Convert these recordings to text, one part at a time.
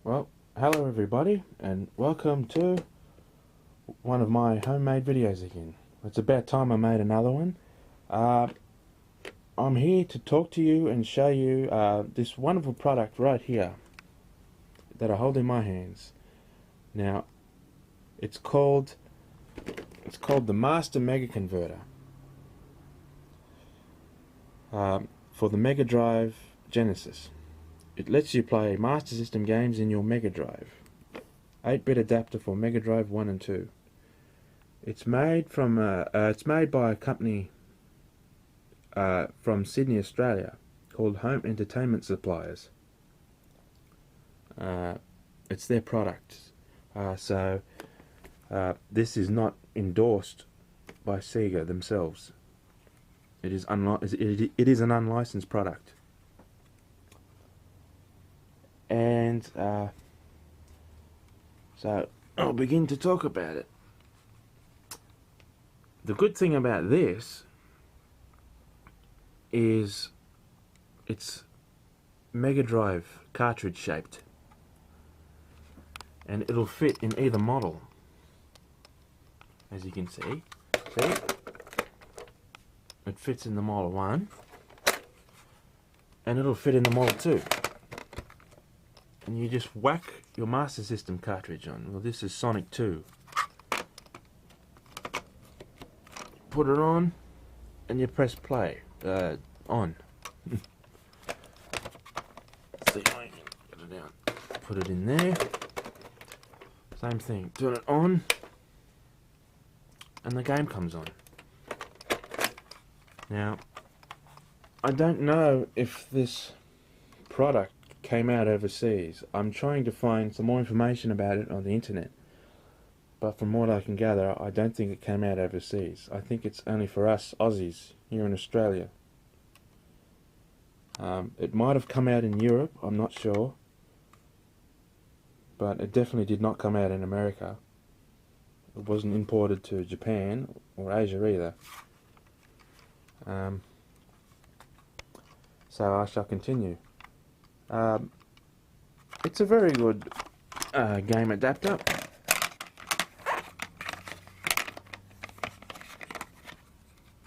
Well, hello everybody, and welcome to one of my homemade videos again. It's about time I made another one. I'm here to talk to you and show you this wonderful product right here that I hold in my hands. Now, it's called the Master Mega Converter for the Mega Drive Genesis. It lets you play Master System games in your Mega Drive. 8-bit adapter for Mega Drive 1 and 2. It's made by a company from Sydney, Australia, called Home Entertainment Suppliers. It's their product. So this is not endorsed by SEGA themselves. It is an unlicensed product. And so I'll begin to talk about it. The good thing about this is it's Mega Drive cartridge shaped, and it'll fit in either model, as you can see. See? It fits in the Model 1, and it'll fit in the Model 2. And you just whack your Master System cartridge on. Well, this is Sonic 2. Put it on, and you press play. On. See if I can get it out. Put it in there. Same thing. Turn it on, and the game comes on. Now, I don't know if this product came out overseas. I'm trying to find some more information about it on the internet, but from what I can gather, I don't think it came out overseas. I think it's only for us Aussies here in Australia. It might have come out in Europe, I'm not sure, but it definitely did not come out in America. It wasn't imported to Japan or Asia either. So I shall continue. It's a very good game adapter.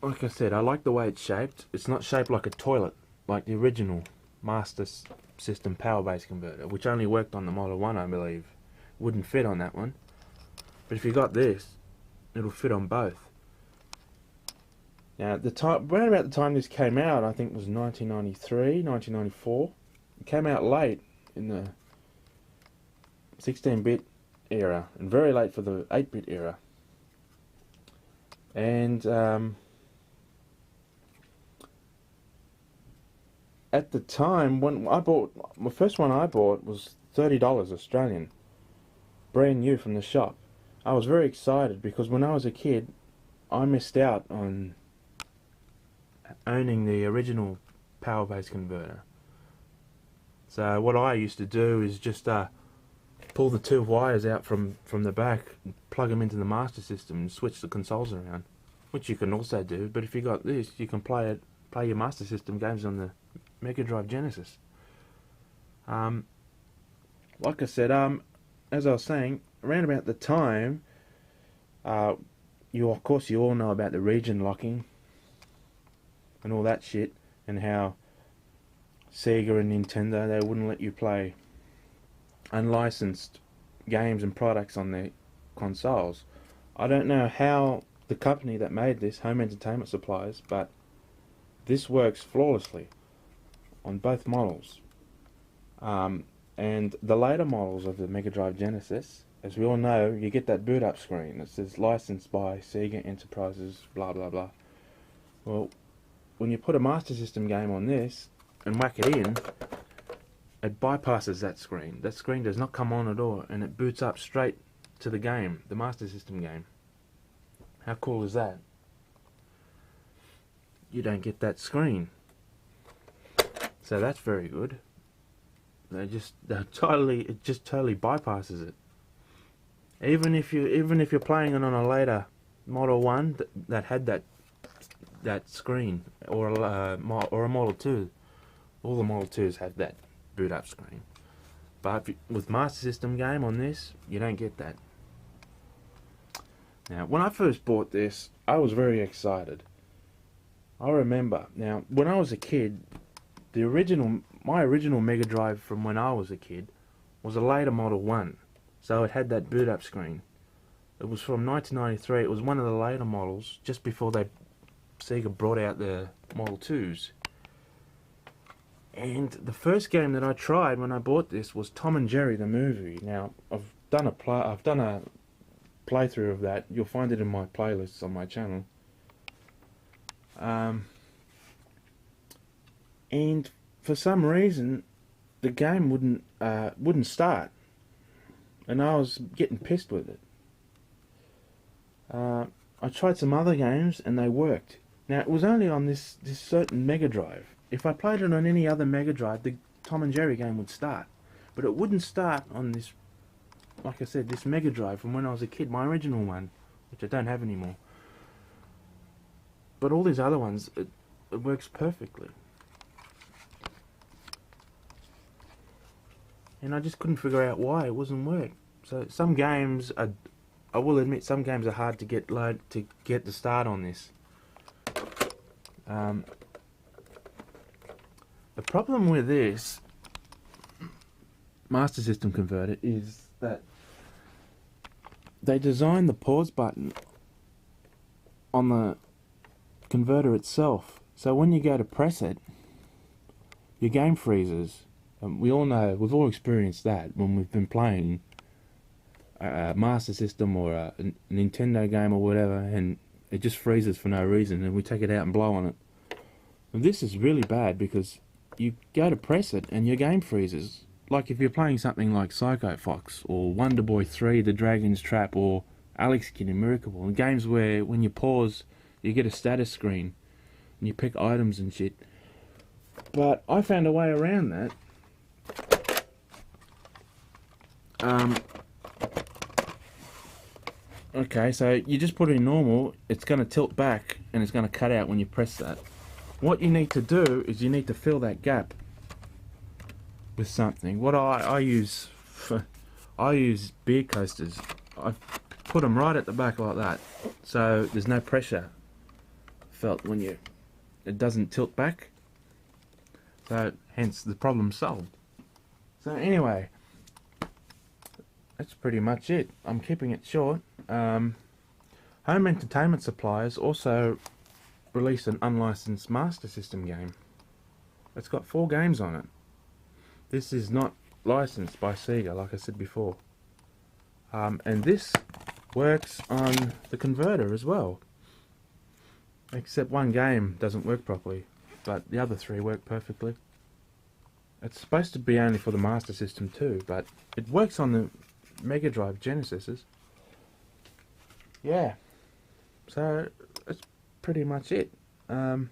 Like I said, I like the way it's shaped. It's not shaped like a toilet, like the original Master System power-based converter, which only worked on the Model 1, I believe. Wouldn't fit on that one. But if you got this, it'll fit on both. Now, around about the time this came out, I think it was 1993, 1994. It came out late in the 16-bit era, and very late for the 8-bit era. And at the time, when I bought, the first one I bought was $30 Australian, brand new from the shop. I was very excited because when I was a kid, I missed out on owning the original power-based converter. So what I used to do is just pull the two wires out from the back, and plug them into the Master System, and switch the consoles around, which you can also do. But if you got this, you can play your Master System games on the Mega Drive Genesis. Like I said, as I was saying, around about the time, of course you all know about the region locking and all that shit, and how SEGA and Nintendo, they wouldn't let you play unlicensed games and products on their consoles. I don't know how the company that made this, Home Entertainment Suppliers, but this works flawlessly on both models. And the later models of the Mega Drive Genesis, as we all know, you get that boot up screen that says licensed by SEGA Enterprises, blah blah blah. Well, when you put a Master System game on this and whack it in, it bypasses that screen. That screen does not come on at all, and it boots up straight to the game, the Master System game. How cool is that? You don't get that screen. So that's very good. It just totally bypasses it. Even if you're playing it on a later Model 1 that had that screen, or a Model 2, all the Model 2s had that boot up screen. But with Master System game on this, you don't get that. Now, when I first bought this, I was very excited. I remember, now, when I was a kid, my original Mega Drive from when I was a kid was a later Model 1. So it had that boot up screen. It was from 1993. It was one of the later models, just before SEGA brought out the Model 2s. And the first game that I tried when I bought this was Tom and Jerry the movie. Now, I've done a playthrough of that. You'll find it in my playlists on my channel. And for some reason, the game wouldn't start, and I was getting pissed with it. I tried some other games and they worked. Now, it was only on this certain Mega Drive. If I played it on any other Mega Drive, the Tom and Jerry game would start. But it wouldn't start on this, like I said, this Mega Drive from when I was a kid, my original one, which I don't have anymore. But all these other ones, it works perfectly. And I just couldn't figure out why it wasn't working. So some games I will admit, some games are hard to get the start on this. The problem with this Master System converter is that they designed the pause button on the converter itself, so when you go to press it, your game freezes. We all know, we've all experienced that when we've been playing a Master System or a Nintendo game or whatever, and it just freezes for no reason, and we take it out and blow on it. And this is really bad because you go to press it and your game freezes. Like if you're playing something like Psycho Fox or Wonder Boy 3, The Dragon's Trap, or Alex Kidd in Miracle Ball, and games where when you pause you get a status screen and you pick items and shit. But I found a way around that. Okay, so you just put it in normal, it's going to tilt back and it's going to cut out when you press that. What you need to do is you need to fill that gap with something. What I use beer coasters. I put them right at the back like that, so there's no pressure felt when it doesn't tilt back. So hence the problem solved. So anyway, that's pretty much it. I'm keeping it short. Home entertainment suppliers also released an unlicensed Master System game. It's got 4 games on it. This is not licensed by SEGA, like I said before. And this works on the converter as well. Except one game doesn't work properly, but the other 3 work perfectly. It's supposed to be only for the Master System too, but it works on the Mega Drive Genesises. Yeah, so that's pretty much it. One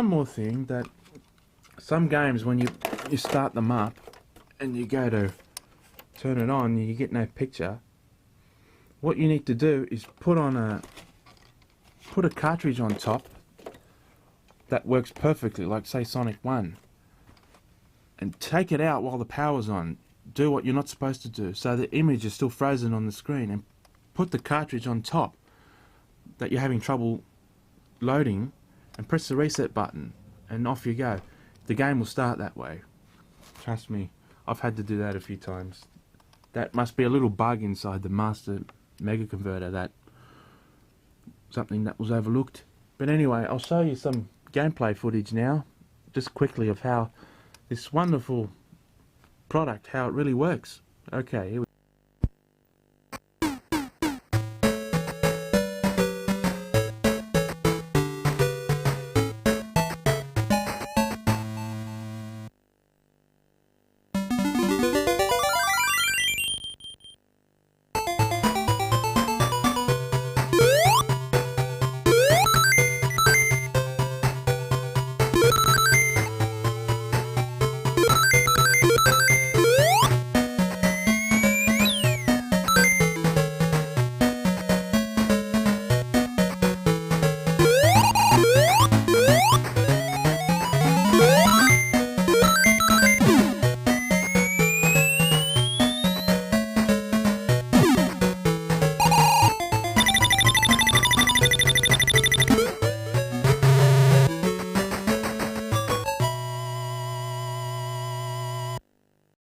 more thing, that some games when you start them up and you go to turn it on, you get no picture. What you need to do is put a cartridge on top that works perfectly, like say Sonic 1, and take it out while the power's on. Do what you're not supposed to do, so the image is still frozen on the screen, and put the cartridge on top that you're having trouble loading, and press the reset button, and off you go. The game will start that way. Trust me, I've had to do that a few times. That must be a little bug inside the Master Mega Converter, that something that was overlooked. But anyway, I'll show you some gameplay footage now, just quickly, of how this wonderful product, how it really works. Okay, here we go.